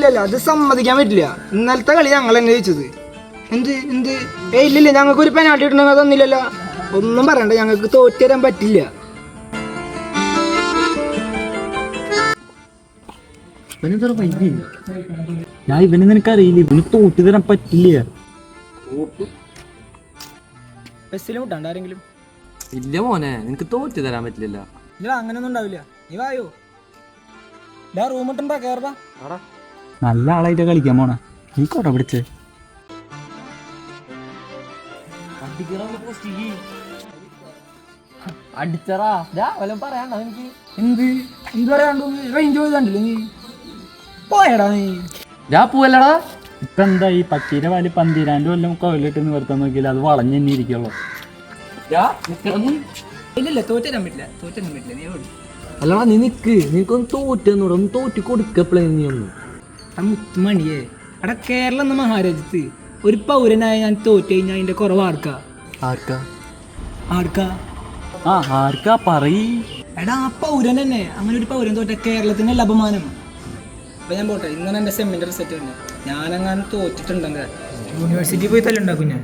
ഇല്ലല്ല അത് സമ്മതിക്കാൻ പറ്റില്ല. ഇന്നലത്തെ കളി ഞങ്ങൾ തന്നെ ജയിച്ചത്. എന്ത് എന്ത് ഇല്ലില്ല, ഞങ്ങൾക്ക് ഒരു പെനാൾട്ടി ഇടണമെങ്കിൽ തന്നില്ലല്ലോ. ഒന്നും പറയണ്ട, ഞങ്ങൾക്ക് തോറ്റു തരാൻ പറ്റില്ല. ഞാൻ ഇവനെ നിനക്കറിയില്ല, ഇവന് തോറ്റു തരാൻ പറ്റില്ല. ബസ്സിലും വിട്ടാണ്ട് ആരെങ്കിലും? ഇല്ല മോനെ, നിനക്ക് തോറ്റു തരാൻ പറ്റില്ല. ഇല്ല, അങ്ങനെയൊന്നും ഉണ്ടാവില്ല. നീ വായോ, റൂം ഇട്ടുണ്ടാ കേറടാ. നല്ല ആളായിട്ട് കളിക്കാൻ പോണ. നീ കൊട പിടിച്ചേ. അടിച്ചറാ വല്ലതും പറയാണ്ടോ എനിക്ക്? എന്ത് എന്ത് പറയാണ്ടോ? റേഞ്ച് പോയതല്ലേ നീ? പോയടാ നീ. ഞാൻ പോവല്ലടാ. ഇപ്പൊ എന്താ ഈ പച്ചീരെ പാല് 12 കൊല്ലം കൊല്ലിട്ട് നിവർത്താൻ നോക്കിയില്ല, അത് വളഞ്ഞു തന്നെ ഇരിക്കുള്ളൂ. ഇല്ലല്ല, തോറ്റരാൻ പറ്റില്ല, തോറ്റരാൻ പറ്റില്ല. നീ ഓടി. അല്ലടാ നീ നിക്ക്, നിനക്കൊന്ന് തോറ്റെന്നൂടെ, ഒന്ന് തോറ്റി കൊടുക്കപ്പളേ നീ ഒന്ന്. മുത്തുമണിയേ, അവിടെ കേരളം എന്ന മഹാരാജ്യത്ത് ഒരു പൗരനായ ഞാൻ തോറ്റു കഴിഞ്ഞാൽ അതിന്റെ കുറവ് ആർക്കാ? ആർക്കാ? ആർക്കാ? ആർക്കാ പറയ്. എടാ, ആ പൗരൻ തന്നെ. അങ്ങനെ ഒരു പൗരൻ തോറ്റ കേരളത്തിനല്ല അപമാനം. അപ്പൊ ഞാൻ പോട്ടെ, ഇന്നാണ് എന്റെ സെമിനാർ റിസൾട്ട് തന്നെ. ഞാനങ്ങനെ തോറ്റിട്ടുണ്ടെങ്കിൽ യൂണിവേഴ്സിറ്റി പോയി തല്ലുണ്ടാക്കും ഞാൻ.